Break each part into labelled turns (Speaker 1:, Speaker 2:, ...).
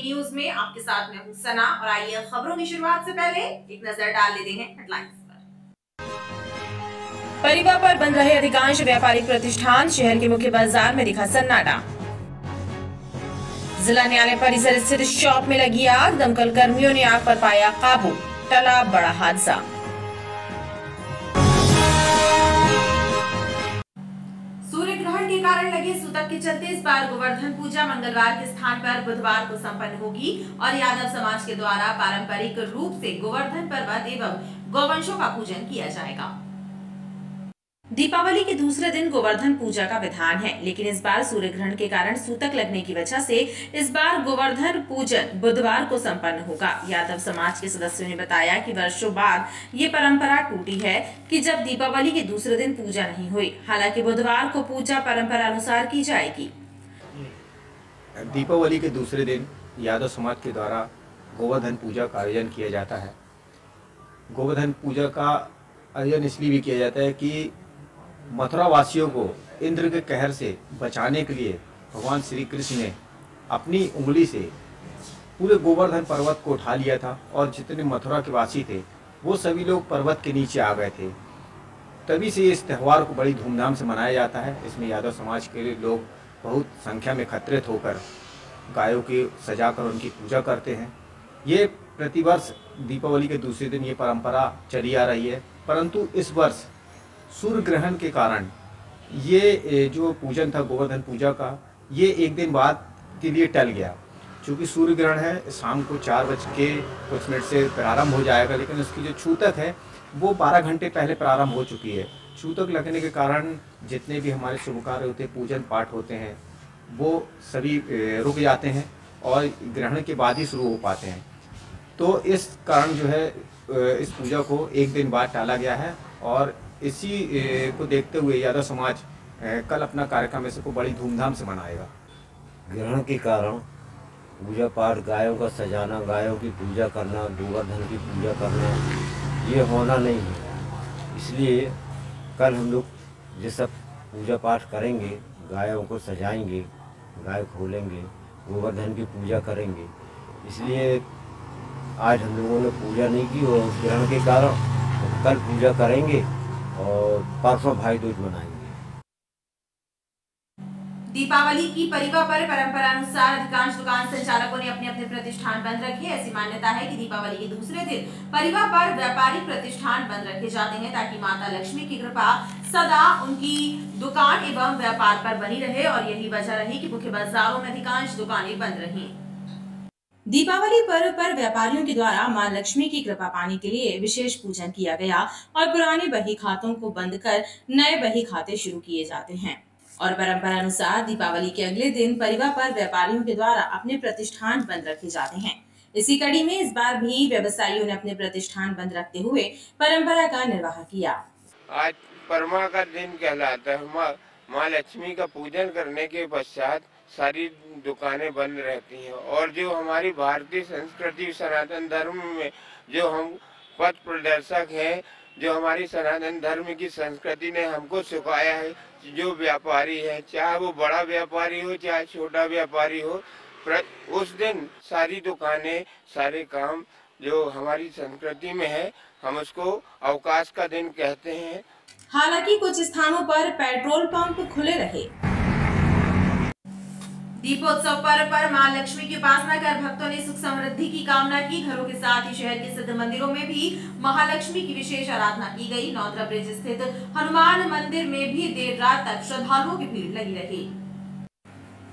Speaker 1: News में आपके साथ मैं हूं सना और आइए खबरों की शुरुआत से पहले एक नजर डाल लेते हैं हेडलाइंस पर। परिवा पर बंद रहे अधिकांश व्यापारिक प्रतिष्ठान, शहर के मुख्य बाजार में दिखा सन्नाटा। जिला न्यायालय परिसर स्थित शॉप में लगी आग, दमकल कर्मियों ने आग पर पाया काबू, टला बड़ा हादसा। के कारण लगे सूतक के चलते इस बार गोवर्धन पूजा मंगलवार के स्थान पर बुधवार को संपन्न होगी और यादव समाज के द्वारा पारंपरिक रूप से गोवर्धन पर्वत एवं गौवंशों का पूजन किया जाएगा। दीपावली के दूसरे दिन गोवर्धन पूजा का विधान है, लेकिन इस बार सूर्य ग्रहण के कारण सूतक लगने की वजह से इस बार गोवर्धन पूजन बुधवार को संपन्न होगा। यादव समाज के सदस्यों ने बताया कि वर्षों बाद ये परंपरा टूटी है कि जब दीपावली के दूसरे दिन पूजा नहीं हुई। हालांकि बुधवार को पूजा परंपरा अनुसार की जाएगी।
Speaker 2: दीपावली के दूसरे दिन यादव समाज के द्वारा गोवर्धन पूजा का आयोजन किया जाता है। गोवर्धन पूजा का आयोजन इसलिए भी किया जाता है कि मथुरा वासियों को इंद्र के कहर से बचाने के लिए भगवान श्री कृष्ण ने अपनी उंगली से पूरे गोवर्धन पर्वत को उठा लिया था और जितने मथुरा के वासी थे वो सभी लोग पर्वत के नीचे आ गए थे। तभी से इस त्यौहार को बड़ी धूमधाम से मनाया जाता है। इसमें यादव समाज के लोग बहुत संख्या में एकत्रित होकर गायों की सजाकर उनकी पूजा करते हैं। ये प्रतिवर्ष दीपावली के दूसरे दिन ये परंपरा चली आ रही है, परंतु इस वर्ष सूर्य ग्रहण के कारण ये जो पूजन था गोवर्धन पूजा का, ये एक दिन बाद के लिए टल गया। चूँकि सूर्य ग्रहण है शाम को 4:00 से प्रारंभ हो जाएगा, लेकिन उसकी जो छूतक है वो 12 घंटे पहले प्रारंभ हो चुकी है। छूतक लगने के कारण जितने भी हमारे शुभ कार्य होते हैं, पूजन पाठ होते हैं, वो सभी रुक जाते हैं और ग्रहण के बाद ही शुरू हो पाते हैं। तो इस कारण जो है इस पूजा को एक दिन बाद टाला गया है और इसी को देखते हुए यादव समाज कल अपना कार्यक्रम इसको बड़ी धूमधाम से मनाएगा।
Speaker 3: ग्रहण के कारण पूजा पाठ, गायों का सजाना, गायों की पूजा करना, गोवर्धन की पूजा करना ये होना नहीं है। इसलिए कल हम लोग ये सब पूजा पाठ करेंगे, गायों को सजाएंगे, गाय खोलेंगे, गोवर्धन की पूजा करेंगे। इसलिए आज हम लोगों ने पूजा नहीं की और ग्रहण के कारण कल पूजा करेंगे और परसों भाई दूज मनाएंगे।
Speaker 1: दीपावली की परिवा पर परंपरा अनुसार अधिकांश दुकान संचालकों ने अपने अपने प्रतिष्ठान बंद रखे। ऐसी मान्यता है कि दीपावली के दूसरे दिन परिवा पर व्यापारिक प्रतिष्ठान बंद रखे जाते हैं ताकि माता लक्ष्मी की कृपा सदा उनकी दुकान एवं व्यापार पर बनी रहे और यही वजह रही कि मुख्य बाजारों में अधिकांश दुकानें बंद रही। दीपावली पर्व पर व्यापारियों के द्वारा मां लक्ष्मी की कृपा पाने के लिए विशेष पूजन किया गया और पुराने बही खातों को बंद कर नए बही खाते शुरू किए जाते हैं। और परंपरा अनुसार दीपावली के अगले दिन परिवा पर व्यापारियों के द्वारा अपने प्रतिष्ठान बंद रखे जाते हैं। इसी कड़ी में इस बार भी व्यवसायियों ने अपने प्रतिष्ठान बंद रखते हुए परंपरा का निर्वाह किया।
Speaker 4: आज परमा का दिन कहलाता है। माँ लक्ष्मी का पूजन करने के पश्चात सारी दुकानें बंद रहती हैं और जो हमारी भारतीय संस्कृति सनातन धर्म में जो हम पथ प्रदर्शक हैं, जो हमारी सनातन धर्म की संस्कृति ने हमको सिखाया है, जो व्यापारी है, चाहे वो बड़ा व्यापारी हो चाहे छोटा व्यापारी हो, उस दिन सारी दुकानें, सारे काम जो हमारी संस्कृति में है, हम उसको अवकाश का दिन कहते हैं।
Speaker 1: हालांकि कुछ स्थानों पर पेट्रोल पंप खुले रहे। दीपोत्सव पर्व पर मां लक्ष्मी की उपासना कर भक्तों ने सुख समृद्धि की कामना की। घरों के साथ ही शहर के सिद्ध मंदिरों में भी महालक्ष्मी की विशेष आराधना की गई। नौद्रा ब्रिज स्थित हनुमान मंदिर में भी देर रात तक श्रद्धालुओं की भीड़ लगी रही।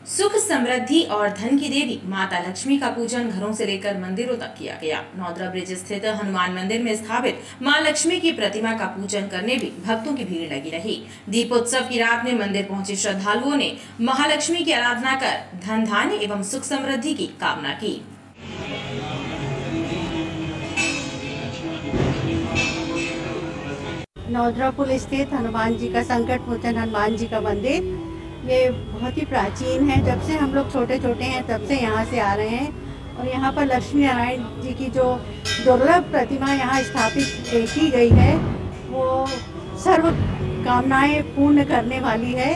Speaker 1: सुख समृद्धि और धन की देवी माता लक्ष्मी का पूजन घरों से लेकर मंदिरों तक किया गया। नौद्रा ब्रिज स्थित हनुमान मंदिर में स्थापित मां लक्ष्मी की प्रतिमा का पूजन करने भी भक्तों की भीड़ लगी रही। दीपोत्सव की रात में मंदिर पहुंचे श्रद्धालुओं ने महालक्ष्मी की आराधना कर धन धान्य एवं सुख समृद्धि की कामना की।
Speaker 5: नौद्रा पुल स्थित हनुमान जी का संकट मोचन हनुमान जी का मंदिर ये बहुत ही प्राचीन है। जब से हम लोग छोटे छोटे हैं तब से यहाँ से आ रहे हैं और यहाँ पर लक्ष्मी नारायण जी की जो दुर्लभ प्रतिमा यहाँ स्थापित की गई है वो सर्व कामनाएं पूर्ण करने वाली है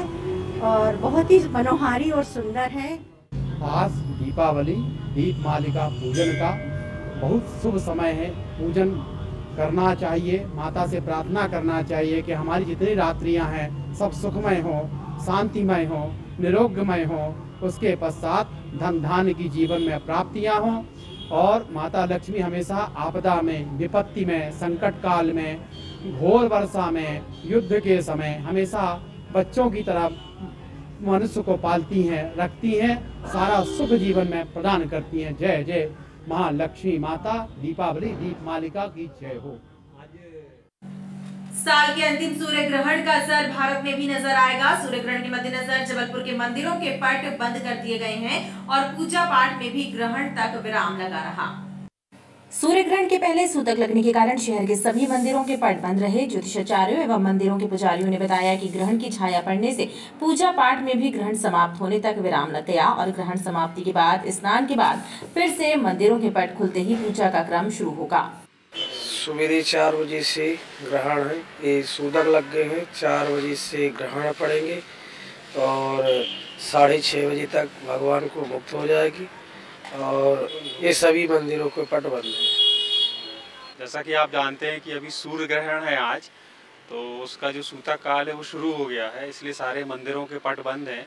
Speaker 5: और बहुत ही मनोहारी और सुंदर है।
Speaker 6: खास दीपावली दीपमालिका पूजन का बहुत शुभ समय है। पूजन करना चाहिए, माता से प्रार्थना करना चाहिए कि हमारी जितनी रात्रियां हैं सब सुखमय हो, शांतिमय हो, निरोगमय हो। उसके पश्चात धन धान्य की जीवन में प्राप्तियां हों और माता लक्ष्मी हमेशा आपदा में, विपत्ति में, संकट काल में, घोर वर्षा में, युद्ध के समय हमेशा बच्चों की तरह मनुष्य को पालती हैं, रखती हैं, सारा सुख जीवन में प्रदान करती हैं। जय जय महालक्ष्मी माता, दीपावली दीपमालिका की जय हो।
Speaker 1: साल के अंतिम सूर्य ग्रहण का असर भारत में भी नजर आएगा। सूर्य ग्रहण के मद्देनजर जबलपुर के मंदिरों के पट बंद कर दिए गए हैं और पूजा पाठ में भी ग्रहण तक विराम लगा रहा। सूर्य ग्रहण के पहले सूतक लगने के कारण शहर के सभी मंदिरों के पट बंद रहे। ज्योतिषाचार्यों एवं मंदिरों के पुजारियों ने बताया कि ग्रहण की छाया पड़ने से पूजा पाठ में भी ग्रहण समाप्त होने तक विराम लग गया और ग्रहण समाप्ति के बाद स्नान के बाद फिर से मंदिरों के पट खुलते ही पूजा का क्रम शुरू होगा।
Speaker 7: सवेरे 4 बजे से ग्रहण है, ये सूतक लग गए हैं। 4 बजे से ग्रहण पड़ेंगे और 6:30 बजे तक भगवान को मुक्त हो जाएगी और ये सभी मंदिरों के पट बंद हैं।
Speaker 8: जैसा कि आप जानते हैं कि अभी सूर्य ग्रहण है आज, तो उसका जो सूतक काल है वो शुरू हो गया है, इसलिए सारे मंदिरों के पट बंद हैं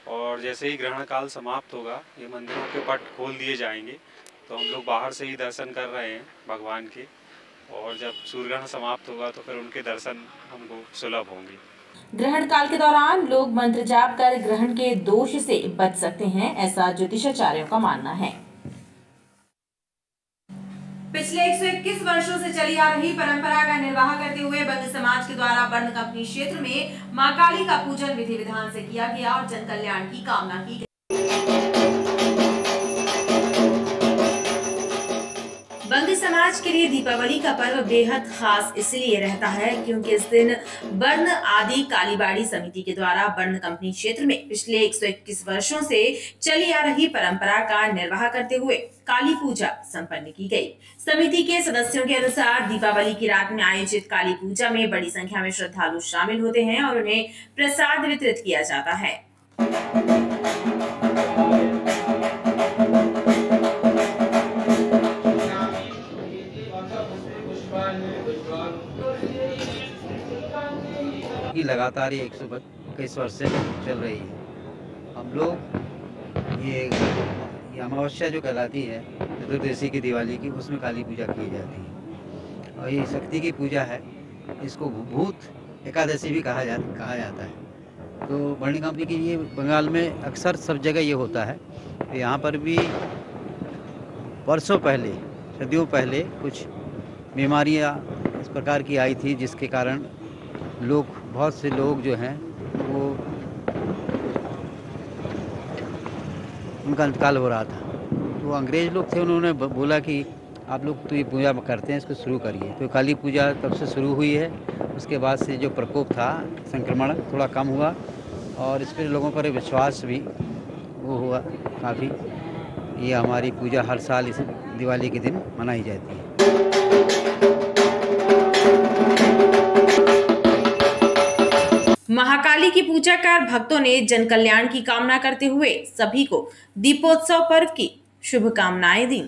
Speaker 8: और जैसे ही ग्रहण काल समाप्त होगा ये मंदिरों के पट खोल दिए जाएंगे। तो हम लोग बाहर से ही दर्शन कर रहे हैं भगवान के और जब सूर्य ग्रहण समाप्त होगा तो फिर उनके दर्शन हमको सुलभ होंगे।
Speaker 1: ग्रहण काल के दौरान लोग मंत्र जाप कर ग्रहण के दोष से बच सकते हैं, ऐसा ज्योतिषाचार्यों का मानना है। पिछले 121 वर्षों से चली आ रही परंपरा का निर्वाह करते हुए बंद समाज के द्वारा बर्न कंपनी क्षेत्र में मां काली का पूजन विधि विधान से किया गया और जन कल्याण की कामना की गई। बंद समाज के लिए दीपावली का पर्व बेहद खास इसलिए रहता है क्योंकि इस दिन बर्न आदि कालीबाड़ी समिति के द्वारा बर्न कंपनी क्षेत्र में पिछले 121 वर्षों से चली आ रही परंपरा का निर्वाह करते हुए काली पूजा संपन्न की गई। समिति के सदस्यों के अनुसार दीपावली की रात में आयोजित काली पूजा में बड़ी संख्या में श्रद्धालु शामिल होते हैं और उन्हें प्रसाद वितरित किया जाता है।
Speaker 9: लगातार 121 वर्ष से चल रही है। हम लोग ये अमावस्या जो कहलाती है चतुर्दशी की दिवाली की, उसमें काली पूजा की जाती है और ये शक्ति की पूजा है। इसको भूत एकादशी भी कहा जाता है। तो बर्न कंपनी की ये बंगाल में अक्सर सब जगह ये होता है। तो यहाँ पर भी वर्षों पहले, सदियों पहले कुछ बीमारियाँ इस प्रकार की आई थी जिसके कारण बहुत से लोग जो हैं वो उनका इंतकाल हो रहा था। तो अंग्रेज़ लोग थे, उन्होंने बोला कि आप लोग तो ये पूजा करते हैं, इसको शुरू करिए। तो काली पूजा तब से शुरू हुई है। उसके बाद से जो प्रकोप था, संक्रमण थोड़ा कम हुआ और इस पर लोगों पर विश्वास भी वो हुआ काफ़ी। ये हमारी पूजा हर साल इस दिवाली के दिन मनाई जाती है।
Speaker 1: महाकाली की पूजा कर भक्तों ने जन कल्याण की कामना करते हुए सभी को दीपोत्सव पर्व की शुभकामनाएं दी।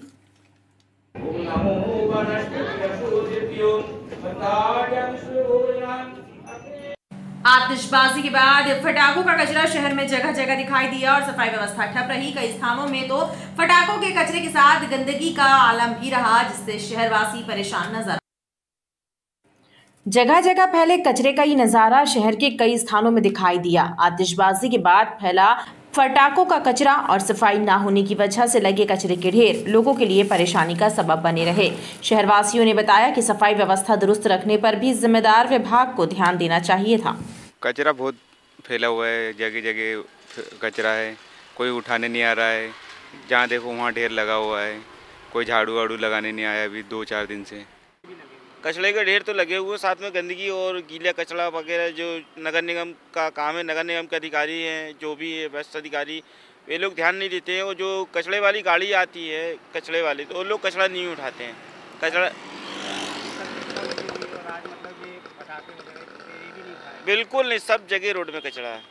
Speaker 1: आतिशबाजी के बाद फटाकों का कचरा शहर में जगह जगह दिखाई दिया और सफाई व्यवस्था ठप रही। कई स्थानों में तो फटाकों के कचरे के साथ गंदगी का आलम भी रहा, जिससे शहरवासी परेशान नजर। जगह जगह फैले कचरे का ये नजारा शहर के कई स्थानों में दिखाई दिया। आतिशबाजी के बाद फैला फटाकों का कचरा और सफाई न होने की वजह से लगे कचरे के ढेर लोगों के लिए परेशानी का सबब बने रहे। शहरवासियों ने बताया कि सफाई व्यवस्था दुरुस्त रखने पर भी जिम्मेदार विभाग को ध्यान देना चाहिए था।
Speaker 10: कचरा बहुत फैला हुआ है, जगह जगह कचरा है, कोई उठाने नहीं आ रहा है। जहाँ देखो वहाँ ढेर लगा हुआ है, कोई झाड़ू वाड़ू लगाने नहीं आया अभी 2-4 दिन से।
Speaker 11: कचरे के ढेर तो लगे हुए, साथ में गंदगी और गीला कचरा वगैरह जो नगर निगम का काम है, नगर निगम के अधिकारी हैं, जो भी है व्यवस्था अधिकारी, वे लोग ध्यान नहीं देते हैं। और जो कचरे वाली गाड़ी आती है कचरे वाली, तो वो लोग कचरा नहीं उठाते हैं। कचरा बिल्कुल नहीं, सब जगह रोड में कचरा है।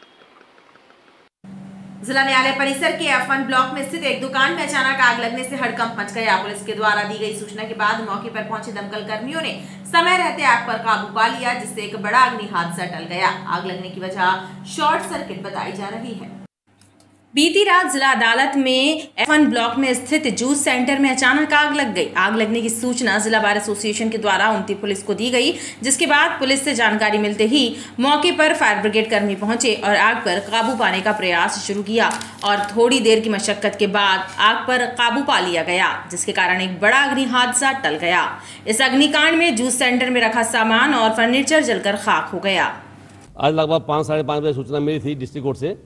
Speaker 1: जिला न्यायालय परिसर के F1 ब्लॉक में स्थित एक दुकान में अचानक आग लगने से हड़कंप मच गया। पुलिस के द्वारा दी गई सूचना के बाद मौके पर पहुंचे दमकल कर्मियों ने समय रहते आग पर काबू पा लिया, जिससे एक बड़ा अग्नि हादसा टल गया। आग लगने की वजह शॉर्ट सर्किट बताई जा रही है। बीती रात जिला अदालत में F1 ब्लॉक में स्थित जूस सेंटर में अचानक आग लग गई। आग लगने की सूचना जिला बार एसोसिएशन के द्वारा उमती पुलिस को दी गई, जिसके बाद पुलिस से जानकारी मिलते ही मौके पर फायर ब्रिगेड कर्मी पहुंचे और आग पर काबू पाने का प्रयास शुरू किया और थोड़ी देर की मशक्कत के बाद आग पर काबू पा लिया गया, जिसके कारण एक बड़ा अग्नि हादसा टल गया। इस अग्निकांड में जूस सेंटर में रखा सामान और फर्नीचर जलकर खाक हो गया।
Speaker 12: आज लगभग 5 साढ़े 5 बजे सूचना मिली थी डिस्ट्रिक्ट कोर्ट से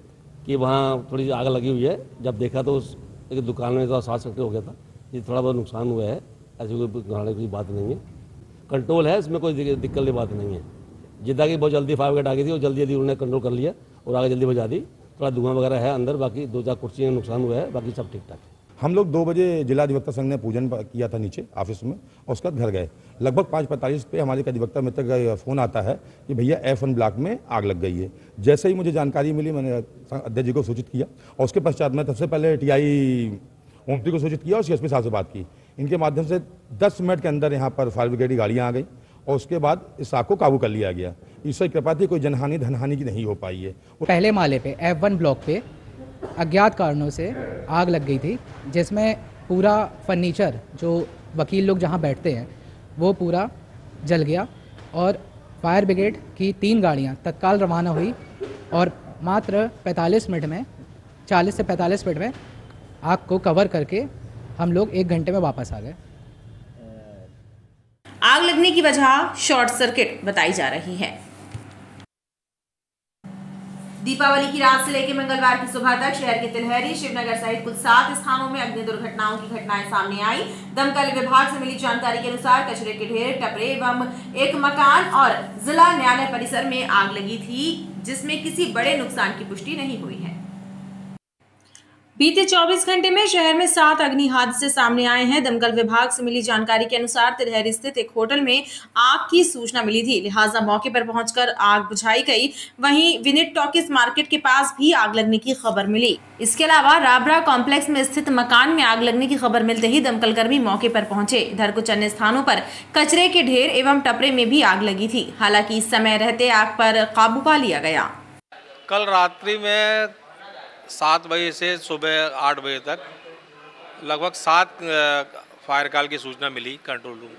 Speaker 12: कि वहाँ थोड़ी आग लगी हुई है। जब देखा तो उस एक दुकान में तो शॉर्ट सर्किट हो गया था। ये थोड़ा बहुत नुकसान हुआ है, ऐसी कोई घबराने की बात नहीं है, कंट्रोल है, इसमें कोई दिक्कत की बात नहीं है। जितना कि बहुत जल्दी फायर ब्रिगेड आ गई थी और जल्दी उन्होंने कंट्रोल कर लिया और आगे जल्दी बुझा दी। थोड़ा धुआं वगैरह है अंदर, बाकी 2-4 कुर्सियाँ नुकसान हुआ है, बाकी सब ठीक ठाक है।
Speaker 13: हम लोग 2 बजे जिला अधिवक्ता संघ ने पूजन किया था नीचे ऑफिस में और उसके बाद घर गए। लगभग 5:45 पे हमारे अधिवक्ता मित्र का फ़ोन आता है कि भैया F1 ब्लॉक में आग लग गई है। जैसे ही मुझे जानकारी मिली मैंने अध्यक्ष जी को सूचित किया और उसके पश्चात मैं सबसे पहले TI ओमती को सूचित किया और CSP साहब से बात की। इनके माध्यम से 10 मिनट के अंदर यहाँ पर फायर ब्रिगेड की गाड़ियाँ आ गई और उसके बाद इस आग को काबू कर लिया गया। ईश्वर की कृपा थी, कोई जनहानि धनहानि की नहीं हो पाई है।
Speaker 14: पहले माले पे F1 ब्लॉक पे अज्ञात कारणों से आग लग गई थी, जिसमें पूरा फर्नीचर जो वकील लोग जहां बैठते हैं वो पूरा जल गया और फायर ब्रिगेड की 3 गाड़ियां तत्काल रवाना हुई और मात्र 45 मिनट में 40 से 45 मिनट में आग को कवर करके हम लोग 1 घंटे में वापस आ गए।
Speaker 1: आग लगने की वजह शॉर्ट सर्किट बताई जा रही है। दीपावली की रात से लेकर मंगलवार की सुबह तक शहर के तिलहरी, शिवनगर सहित कुल 7 स्थानों में अग्नि दुर्घटनाओं की घटनाएं सामने आई। दमकल विभाग से मिली जानकारी के अनुसार कचरे के ढेर, टपरे एवं एक मकान और जिला न्यायालय परिसर में आग लगी थी, जिसमें किसी बड़े नुकसान की पुष्टि नहीं हुई है। बीते 24 घंटे में शहर में 7 अग्नि हादसे सामने आए हैं। दमकल विभाग से मिली जानकारी के अनुसार तिलहरी स्थित एक होटल में आग की सूचना मिली थी, लिहाजा मौके पर पहुंचकर आग बुझाई गई। वहीं विनिट टॉकीज मार्केट के पास भी आग लगने की खबर मिली। इसके अलावा राबरा कॉम्प्लेक्स में स्थित मकान में आग लगने की खबर मिलते ही दमकल कर्मी मौके पर पहुंचे। इधर कुछ अन्य स्थानों पर कचरे के ढेर एवं टपरे में भी आग लगी थी। हालांकि इस समय रहते आग पर काबू पा लिया गया।
Speaker 15: कल रात्रि में 7 बजे से सुबह 8 बजे तक लगभग 7 फायर कॉल की सूचना मिली कंट्रोल रूम।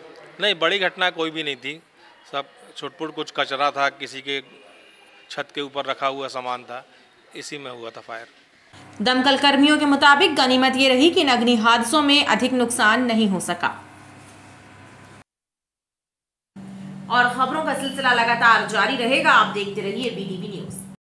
Speaker 15: नहीं, बड़ी घटना कोई भी नहीं थी, सब छुटपुट कुछ कचरा था, किसी के छत के ऊपर रखा हुआ सामान था, इसी में हुआ था फायर।
Speaker 1: दमकल कर्मियों के मुताबिक गनीमत ये रही कि इन अग्नि हादसों में अधिक नुकसान नहीं हो सका। और खबरों का सिलसिला लगातार जारी रहेगा, आप देखते रहिए BTV न्यूज।